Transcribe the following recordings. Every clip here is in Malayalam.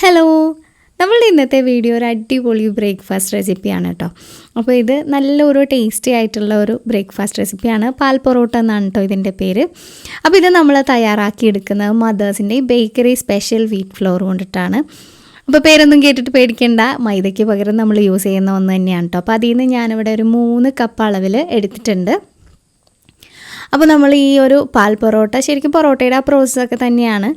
ഹലോ, നമ്മളുടെ ഇന്നത്തെ വീഡിയോ ഒരു അടിപൊളി ബ്രേക്ക്ഫാസ്റ്റ് റെസിപ്പിയാണ് കേട്ടോ. അപ്പോൾ ഇത് നല്ലൊരു ടേസ്റ്റി ആയിട്ടുള്ള ഒരു ബ്രേക്ക്ഫാസ്റ്റ് റെസിപ്പിയാണ്. പാൽ പൊറോട്ട എന്നാണ് കേട്ടോ ഇതിൻ്റെ പേര്. അപ്പോൾ ഇത് നമ്മൾ തയ്യാറാക്കി എടുക്കുന്നത് മദേഴ്സിൻ്റെ ബേക്കറി സ്പെഷ്യൽ വീറ്റ് ഫ്ലോർ കൊണ്ടിട്ടാണ്. അപ്പോൾ പേരൊന്നും കേട്ടിട്ട് പേടിക്കേണ്ട, മൈദയ്ക്ക് പകരം നമ്മൾ യൂസ് ചെയ്യുന്ന ഒന്ന് തന്നെയാണ് കേട്ടോ. അപ്പോൾ അതിൽ നിന്ന് ഞാനിവിടെ ഒരു 3 കപ്പ് അളവിൽ എടുത്തിട്ടുണ്ട്. അപ്പോൾ നമ്മൾ ഈ ഒരു പാൽ പൊറോട്ട ശരിക്കും പൊറോട്ടയുടെ ആ പ്രോസസ്സൊക്കെ തന്നെയാണ്.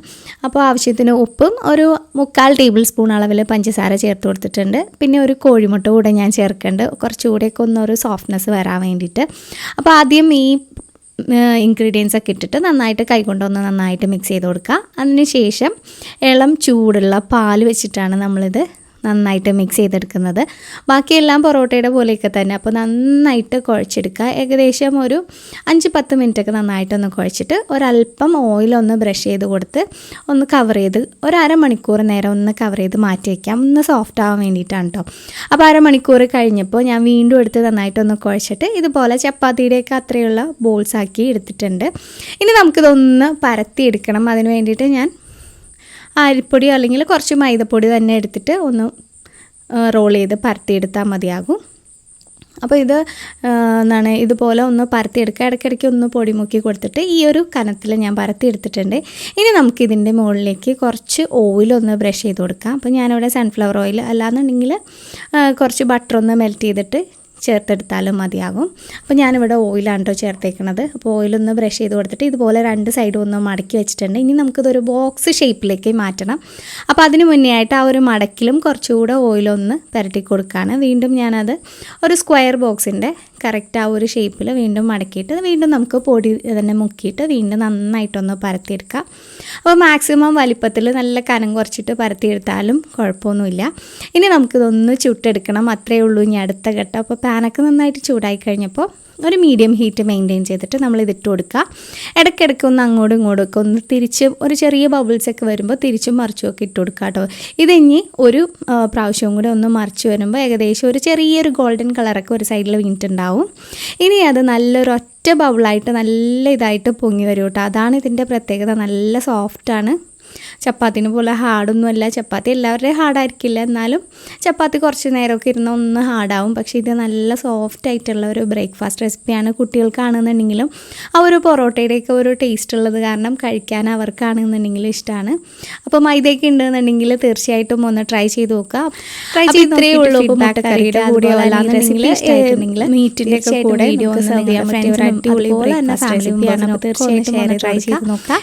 അപ്പോൾ ആവശ്യത്തിന് ഉപ്പും ഒരു 3/4 ടേബിൾ സ്പൂൺ അളവിൽ പഞ്ചസാര ചേർത്ത് കൊടുത്തിട്ടുണ്ട്. പിന്നെ ഒരു കോഴിമുട്ട കൂടെ ഞാൻ ചേർക്കുന്നുണ്ട്, കുറച്ചുകൂടെയൊക്കെ ഒന്നൊരു സോഫ്റ്റ്നെസ് വരാൻ വേണ്ടിയിട്ട്. അപ്പോൾ ആദ്യം ഈ ഇൻഗ്രീഡിയൻസ് ഒക്കെ ഇട്ടിട്ട് നന്നായിട്ട് കൈകൊണ്ടൊന്ന് നന്നായിട്ട് മിക്സ് ചെയ്ത് കൊടുക്കുക. അതിന് ശേഷം ഇളം ചൂടുള്ള പാൽ വെച്ചിട്ടാണ് നമ്മളിത് നന്നായിട്ട് മിക്സ് ചെയ്തെടുക്കുന്നത്. ബാക്കിയെല്ലാം പൊറോട്ടയുടെ പോലെയൊക്കെ തന്നെ. അപ്പോൾ നന്നായിട്ട് കുഴച്ചെടുക്കുക. ഏകദേശം ഒരു 5-10 മിനിറ്റൊക്കെ നന്നായിട്ടൊന്ന് കുഴച്ചിട്ട് ഒരല്പം ഓയിലൊന്ന് ബ്രഷ് ചെയ്ത് കൊടുത്ത് ഒന്ന് കവർ ചെയ്ത് ഒരു അരമണിക്കൂർ നേരം ഒന്ന് കവർ ചെയ്ത് മാറ്റി വയ്ക്കാം, ഒന്ന് സോഫ്റ്റ് ആവാൻ വേണ്ടിയിട്ടാണ് കേട്ടോ. അപ്പോൾ അരമണിക്കൂർ കഴിഞ്ഞപ്പോൾ ഞാൻ വീണ്ടും എടുത്ത് നന്നായിട്ടൊന്ന് കുഴച്ചിട്ട് ഇതുപോലെ ചപ്പാത്തിയുടെയൊക്കെ അത്രയുള്ള ബോൾസ് ആക്കി എടുത്തിട്ടുണ്ട്. ഇനി നമുക്കിതൊന്ന് പരത്തിയെടുക്കണം. അതിന് വേണ്ടിയിട്ട് ഞാൻ അരിപ്പൊടി അല്ലെങ്കിൽ കുറച്ച് മൈദപ്പൊടി തന്നെ എടുത്തിട്ട് ഒന്ന് റോൾ ചെയ്ത് പരത്തിയെടുത്താൽ മതിയാകും. അപ്പോൾ ഇത് എന്താണ് ഇതുപോലെ ഒന്ന് പരത്തിയെടുക്കുക. ഇടയ്ക്കിടയ്ക്ക് ഒന്ന് പൊടി മുക്കി കൊടുത്തിട്ട് ഈ ഒരു കനത്തിൽ ഞാൻ പരത്തിയെടുത്തിട്ടുണ്ട്. ഇനി നമുക്കിതിൻ്റെ മുകളിലേക്ക് കുറച്ച് ഓയിലൊന്ന് ബ്രഷ് ചെയ്ത് കൊടുക്കാം. അപ്പോൾ ഞാനിവിടെ സൺഫ്ലവർ ഓയിൽ അല്ലാന്നുണ്ടെങ്കിൽ കുറച്ച് ബട്ടർ ഒന്ന് മെൽറ്റ് ചെയ്തിട്ട് ചേർത്തെടുത്താലും മതിയാകും. അപ്പോൾ ഞാനിവിടെ ഓയിലാണ് കേട്ടോ ചേർത്തേക്കുന്നത്. അപ്പോൾ ഓയിലൊന്ന് ബ്രഷ് ചെയ്ത് കൊടുത്തിട്ട് ഇതുപോലെ 2 സൈഡും ഒന്ന് മടക്കി വെച്ചിട്ടുണ്ട്. ഇനി നമുക്കിതൊരു ബോക്സ് ഷേപ്പിലേക്ക് മാറ്റണം. അപ്പോൾ അതിന് മുന്നേ ആയിട്ട് ആ ഒരു മടക്കിലും കുറച്ചുകൂടെ ഓയിലൊന്ന് പുരട്ടി കൊടുക്കുകയാണ്. വീണ്ടും ഞാനത് ഒരു സ്ക്വയർ ബോക്സിൻ്റെ കറക്റ്റ് ആ ഒരു ഷേപ്പിൽ വീണ്ടും മടക്കിയിട്ട് വീണ്ടും നമുക്ക് പൊടി തന്നെ മുക്കിയിട്ട് വീണ്ടും നന്നായിട്ടൊന്ന് പരത്തിയെടുക്കാം. അപ്പോൾ മാക്സിമം വലിപ്പത്തിൽ നല്ല കനം കുറച്ചിട്ട് പരത്തിയെടുത്താലും കുഴപ്പമൊന്നുമില്ല. ഇനി നമുക്കിതൊന്ന് ചുട്ടെടുക്കണം, അത്രയേ ഉള്ളൂ ഇനി അടുത്ത ഘട്ടം. അപ്പോൾ പാനൊക്കെ നന്നായിട്ട് ചൂടായി കഴിഞ്ഞപ്പോൾ ഒരു മീഡിയം ഹീറ്റ് മെയിൻറ്റെയിൻ ചെയ്തിട്ട് നമ്മൾ ഇതിട്ട് കൊടുക്കുക. ഇടയ്ക്കിടയ്ക്ക് ഒന്ന് അങ്ങോട്ടും ഇങ്ങോട്ടും ഒന്ന് തിരിച്ച് ഒരു ചെറിയ ബബിൾസൊക്കെ വരുമ്പോൾ തിരിച്ചും മറിച്ചും ഒക്കെ ഇട്ട് കൊടുക്കുക കേട്ടോ. ഇതിനി ഒരു പ്രാവശ്യവും കൂടെ ഒന്ന് മറിച്ച് വരുമ്പോൾ ഏകദേശം ഒരു ചെറിയൊരു ഗോൾഡൻ കളറൊക്കെ ഒരു സൈഡിൽ വീണിട്ടുണ്ടാവും. ഇനി അത് നല്ലൊരു ഒറ്റ ബബിളായിട്ട് നല്ല ഇതായിട്ട് പൊങ്ങി വരും കേട്ടോ. അതാണ് ഇതിൻ്റെ പ്രത്യേകത. നല്ല സോഫ്റ്റാണ്. ചപ്പാത്തിനെ പോലെ ഹാർഡൊന്നുമല്ല. ചപ്പാത്തി എല്ലാവരുടെയും ഹാർഡായിരിക്കില്ല, എന്നാലും ചപ്പാത്തി കുറച്ച് നേരമൊക്കെ ഇരുന്ന് ഒന്ന് ഹാർഡാവും. പക്ഷേ ഇത് നല്ല സോഫ്റ്റ് ആയിട്ടുള്ള ഒരു ബ്രേക്ക്ഫാസ്റ്റ് റെസിപ്പിയാണ്. കുട്ടികൾക്കാണെന്നുണ്ടെങ്കിലും ആ ഒരു പൊറോട്ടയുടെയൊക്കെ ഒരു ടേസ്റ്റ് ഉള്ളത് കാരണം കഴിക്കാൻ അവർക്കാണെന്നുണ്ടെങ്കിലും ഇഷ്ടമാണ്. അപ്പോൾ മൈദയൊക്കെ ഉണ്ടെന്നുണ്ടെങ്കിൽ തീർച്ചയായിട്ടും ഒന്ന് ട്രൈ ചെയ്ത് നോക്കുക. ട്രൈ ചെയ്ത് ഇത്രയേ ഉള്ളൂ. മുട്ടക്കറിയുടെ കൂടെ അല്ലാന്നുണ്ടെങ്കിൽ മീറ്റിൻ്റെ ഒക്കെ കൂടെ വീഡിയോ സെർവ് ചെയ്യാൻ പറ്റിയ ഒരു അടിപൊളി ബ്രേക്ക്ഫാസ്റ്റ് റെസിപ്പിയാണ്. തീർച്ചയായിട്ടും ട്രൈ ചെയ്ത് നോക്കുക.